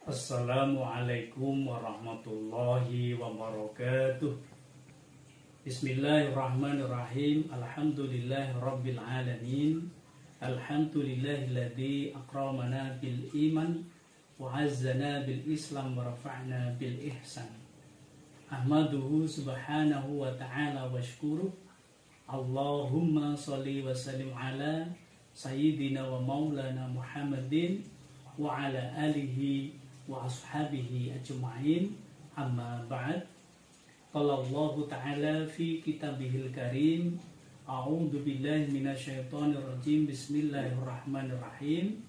Assalamualaikum warahmatullahi wabarakatuh. Bismillahirrahmanirrahim. Alhamdulillahirabbil alamin. Alhamdulillahilladzi akramana bil iman wa azzana bil islam wa rafa'na bil ihsan. Ahmaduhu subhanahu wa ta'ala wa syukuruh. Allahumma sholli wa sallim ala sayyidina wa maulana Muhammadin wa ala alihi wa ashabihi ajma'in, amma ba'd. Qala Allah ta'ala fi kitabihil karim, a'udzu billahi minasyaitonir rajim, bismillahirrahmanirrahim.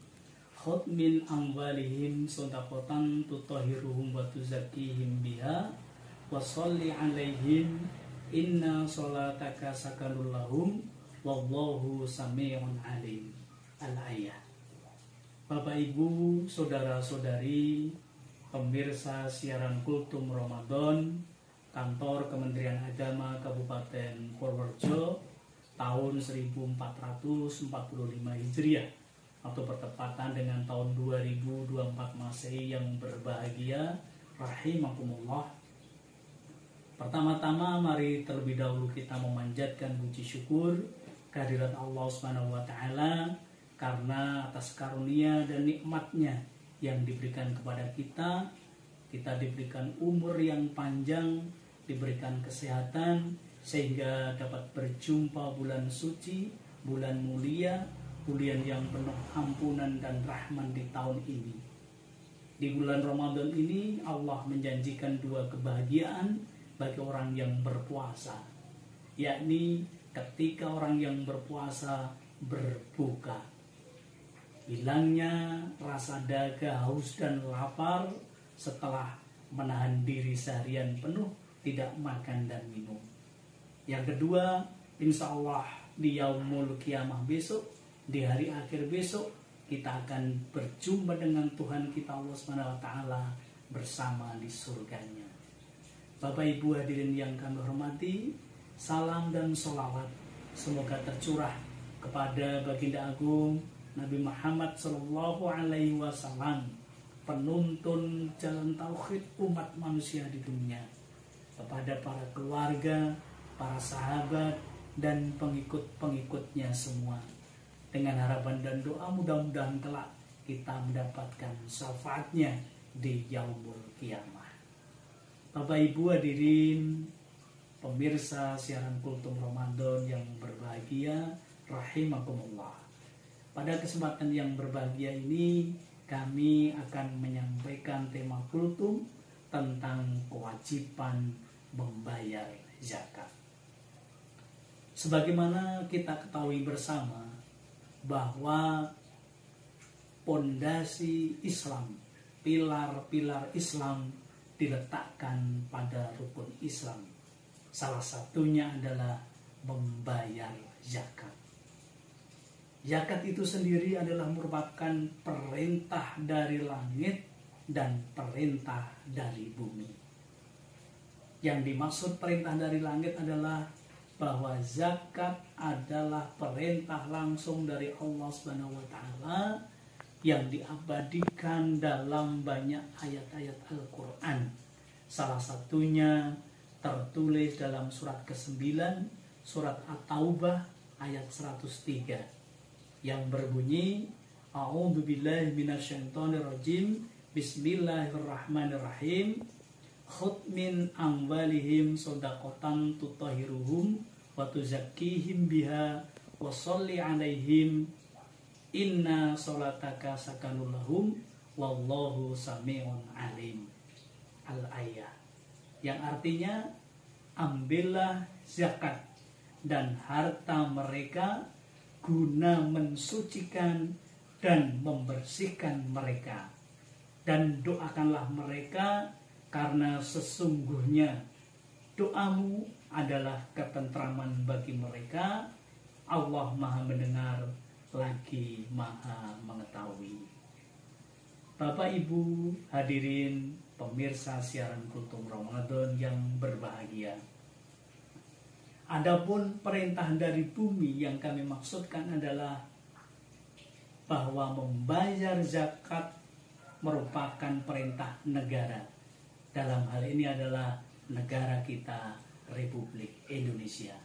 Khudh min amwalihim shadaqatan tutahhiruhum wa tuzakkihim biha wa sholli 'alaihim inna sholataka sakanul lahum wallahu sami'un 'alim. Al-ayah. Bapak Ibu, saudara-saudari, pemirsa siaran Kultum Ramadan, kantor Kementerian Agama Kabupaten Purworejo, tahun 1445 Hijriah atau bertepatan dengan tahun 2024 Masehi yang berbahagia, rahimakumullah. Pertama-tama mari terlebih dahulu kita memanjatkan puji syukur kehadirat Allah Subhanahu wa taala karena atas karunia dan nikmatnya yang diberikan kepada kita diberikan umur yang panjang, diberikan kesehatan, sehingga dapat berjumpa bulan suci, bulan mulia, bulan yang penuh ampunan dan rahmat di tahun ini. Di bulan Ramadan ini Allah menjanjikan dua kebahagiaan bagi orang yang berpuasa, yakni ketika orang yang berpuasa berbuka, hilangnya rasa dahaga, haus dan lapar setelah menahan diri seharian penuh tidak makan dan minum. Yang kedua, insya Allah di yaumul kiamah besok, di hari akhir besok, kita akan berjumpa dengan Tuhan kita Allah SWT bersama di surganya. Bapak Ibu hadirin yang kami hormati, salam dan sholawat semoga tercurah kepada Baginda Agung Nabi Muhammad Sallallahu Alaihi Wasallam, penuntun jalan tauhid umat manusia di dunia, kepada para keluarga, para sahabat, dan pengikut-pengikutnya semua. Dengan harapan dan doa mudah-mudahan kelak kita mendapatkan syafaatnya di yaumul kiamah. Bapak Ibu hadirin, pemirsa siaran Kultum Ramadan yang berbahagia, rahimakumullah. Pada kesempatan yang berbahagia ini, kami akan menyampaikan tema kultum tentang kewajiban membayar zakat. Sebagaimana kita ketahui bersama bahwa pondasi Islam, pilar-pilar Islam diletakkan pada rukun Islam. Salah satunya adalah membayar zakat. Zakat itu sendiri adalah merupakan perintah dari langit dan perintah dari bumi. Yang dimaksud perintah dari langit adalah bahwa zakat adalah perintah langsung dari Allah Subhanahu wa taala yang diabadikan dalam banyak ayat-ayat Al-Qur'an. Salah satunya tertulis dalam surat ke-9, surat At-Taubah ayat 103. Yang berbunyi, a'udzu billahi minasyaitonir rajim, bismillahirrahmanirrahim. Khudh min amwalihim shadaqatan tutahhiruhum wa tuzakkihim biha wa sholli 'alaihim inna sholataka sakanul lahum wallahu sami'un 'alim. Al-ayah. Yang artinya, ambillah zakat dan harta mereka guna mensucikan dan membersihkan mereka, dan doakanlah mereka karena sesungguhnya doamu adalah ketentraman bagi mereka. Allah Maha mendengar lagi Maha mengetahui. Bapak Ibu hadirin pemirsa siaran Kultum Ramadan yang berbahagia, adapun perintah dari bumi yang kami maksudkan adalah bahwa membayar zakat merupakan perintah negara. Dalam hal ini adalah negara kita, Republik Indonesia.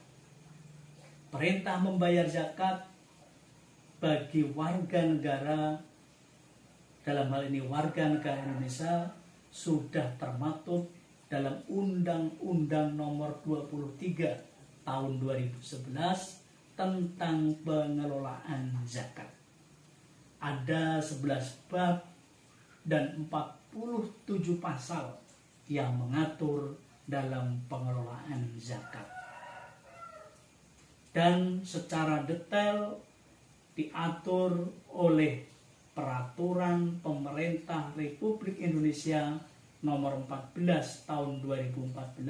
Perintah membayar zakat bagi warga negara, dalam hal ini warga negara Indonesia, sudah termaktub dalam Undang-Undang Nomor 23 Tahun 2011 tentang pengelolaan zakat. Ada 11 bab dan 47 pasal yang mengatur dalam pengelolaan zakat. Dan secara detail diatur oleh Peraturan Pemerintah Republik Indonesia Nomor 14 Tahun 2014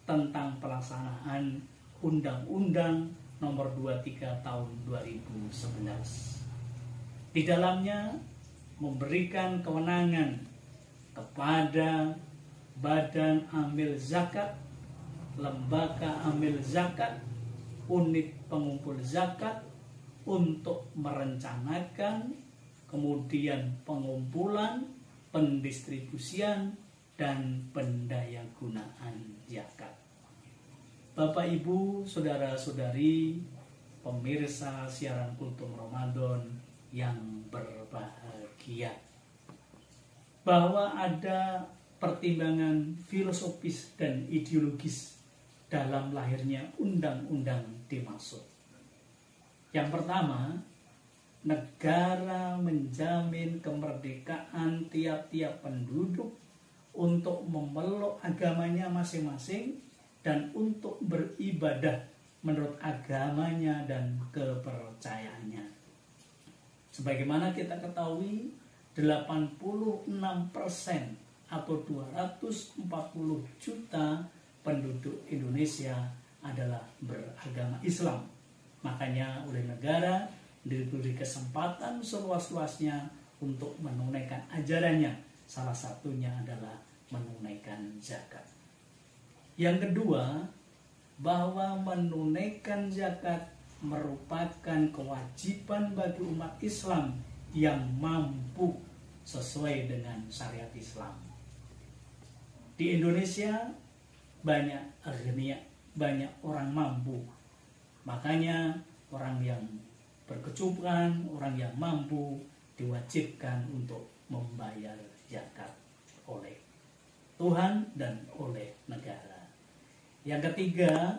tentang pelaksanaan Undang-Undang Nomor 23 Tahun 2011. Di dalamnya memberikan kewenangan kepada Badan Amil Zakat, Lembaga Amil Zakat, Unit Pengumpul Zakat untuk merencanakan, kemudian pengumpulan, pendistribusian, dan pendayagunaan zakat. Bapak, Ibu, saudara-saudari, pemirsa siaran Kultum Ramadan yang berbahagia, bahwa ada pertimbangan filosofis dan ideologis dalam lahirnya undang-undang dimaksud. Yang pertama, negara menjamin kemerdekaan tiap-tiap penduduk untuk memeluk agamanya masing-masing dan untuk beribadah menurut agamanya dan kepercayaannya. Sebagaimana kita ketahui, 86% atau 240 juta penduduk Indonesia adalah beragama Islam. Makanya oleh negara diberi kesempatan seluas-luasnya untuk menunaikan ajarannya. Salah satunya adalah menunaikan zakat. Yang kedua, bahwa menunaikan zakat merupakan kewajiban bagi umat Islam yang mampu sesuai dengan syariat Islam. Di Indonesia banyak orang mampu. Makanya orang yang berkecukupan, orang yang mampu diwajibkan untuk membayar zakat oleh Tuhan dan oleh negara. Yang ketiga,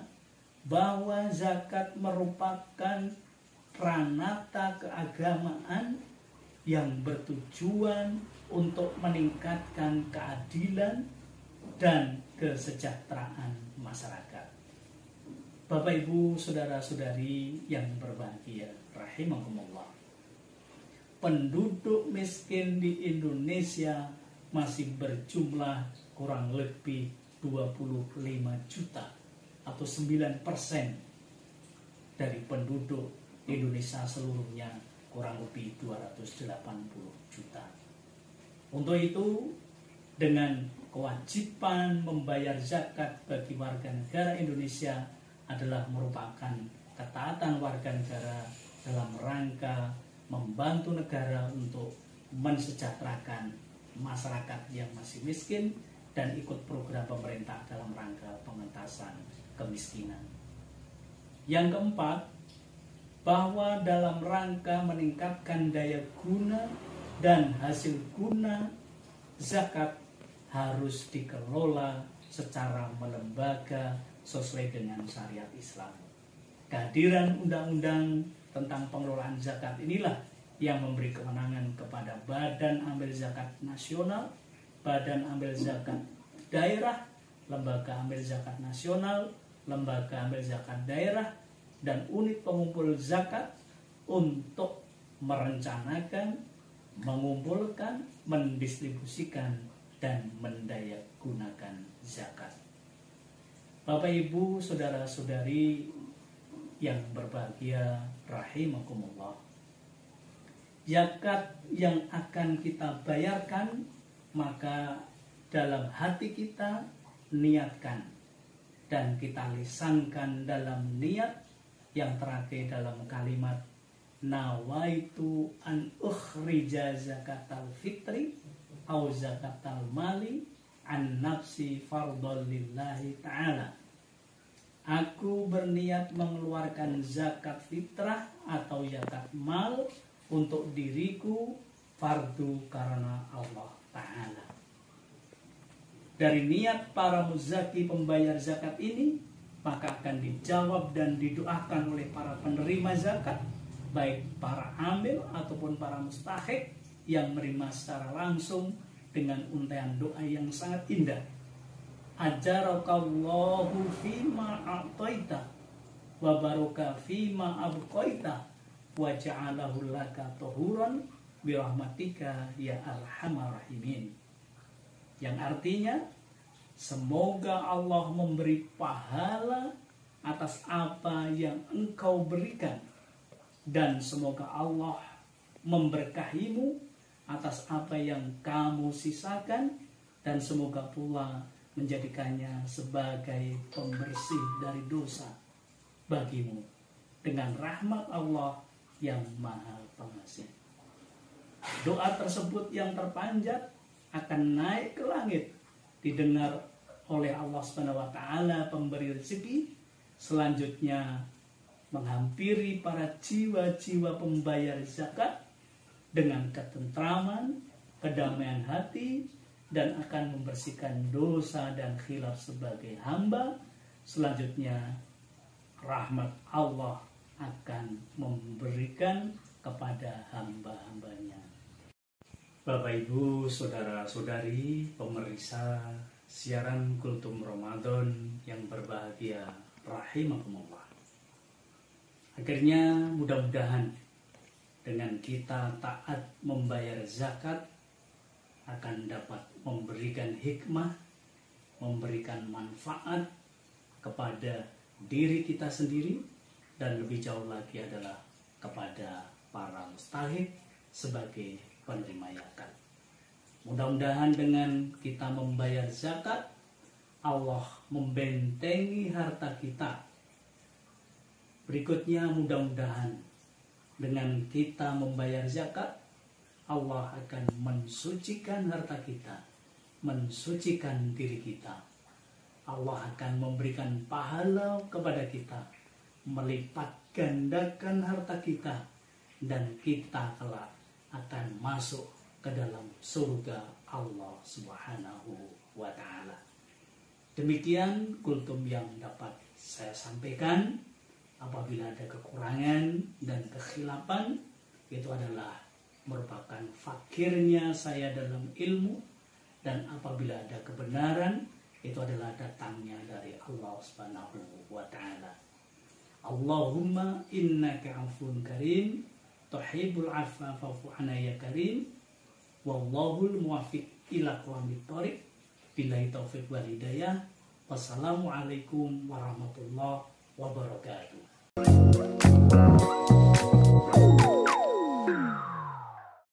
bahwa zakat merupakan pranata keagamaan yang bertujuan untuk meningkatkan keadilan dan kesejahteraan masyarakat. Bapak, Ibu, saudara-saudari yang berbahagia, rahimakumullah. Penduduk miskin di Indonesia masih berjumlah kurang lebih 25 juta atau 9% dari penduduk Indonesia seluruhnya, kurang lebih 280 juta. Untuk itu, dengan kewajiban membayar zakat bagi warga negara Indonesia adalah merupakan ketaatan warga negara dalam rangka membantu negara untuk mensejahterakan masyarakat yang masih miskin dan ikut program pemerintah dalam rangka pengentasan kemiskinan. Yang keempat, bahwa dalam rangka meningkatkan daya guna dan hasil guna, zakat harus dikelola secara melembaga sesuai dengan syariat Islam. Kehadiran undang-undang tentang pengelolaan zakat inilah yang memberi kewenangan kepada Badan Amil Zakat Nasional, Badan Amil Zakat Daerah, Lembaga Amil Zakat Nasional, Lembaga Amil Zakat Daerah, dan unit pengumpul zakat untuk merencanakan, mengumpulkan, mendistribusikan, dan mendayagunakan zakat. Bapak, Ibu, saudara-saudari yang berbahagia, rahimakumullah. Zakat yang akan kita bayarkan, maka dalam hati kita niatkan dan kita lisankan dalam niat yang terakhir dalam kalimat nawaitu an ukhrija zakatal fitri au zakatal mali an nafsi fardhon lillahi ta'ala. Aku berniat mengeluarkan zakat fitrah atau zakat mal untuk diriku, fardu karena Allah Ta'ala. Dari niat para muzaki pembayar zakat ini, maka akan dijawab dan didoakan oleh para penerima zakat, baik para amil ataupun para mustahik yang menerima secara langsung dengan untaian doa yang sangat indah. Ajarakallahu fima a'taita wa baraka fima abqaita wa ja'alahu laka tuhuran birahmatika ya arhamar rahimin. Yang artinya, semoga Allah memberi pahala atas apa yang engkau berikan, dan semoga Allah memberkahimu atas apa yang kamu sisakan, dan semoga pula menjadikannya sebagai pembersih dari dosa bagimu dengan rahmat Allah yang Maha Pengasih. Doa tersebut yang terpanjat akan naik ke langit, didengar oleh Allah SWT pemberi rezeki, selanjutnya menghampiri para jiwa-jiwa pembayar zakat dengan ketentraman, kedamaian hati, dan akan membersihkan dosa dan khilaf sebagai hamba. Selanjutnya rahmat Allah akan memberikan kepada hamba-hambanya. Bapak Ibu, saudara-saudari, pemirsa siaran Kultum Ramadan yang berbahagia, rahimakumullah. Akhirnya mudah-mudahan dengan kita taat membayar zakat akan dapat memberikan hikmah, memberikan manfaat kepada diri kita sendiri, dan lebih jauh lagi adalah kepada para mustahik sebagai penerima zakat. Mudah-mudahan dengan kita membayar zakat, Allah membentengi harta kita. Berikutnya, mudah-mudahan dengan kita membayar zakat, Allah akan mensucikan harta kita, mensucikan diri kita. Allah akan memberikan pahala kepada kita, melipat gandakan harta kita, dan kita kelak akan masuk ke dalam surga Allah Subhanahu wa Ta'ala. Demikian kultum yang dapat saya sampaikan. Apabila ada kekurangan dan kekhilafan, itu adalah merupakan fakirnya saya dalam ilmu, dan apabila ada kebenaran, itu adalah datangnya dari Allah Subhanahu wa Ta'ala. Allahumma innaka afun karim, tuhibbul afwa fa'fu anna ya karim, wallahul muwaffiq ila aqwamit thoriq, billahi taufiq wal hidayah. Wassalamualaikum warahmatullahi wabarakatuh.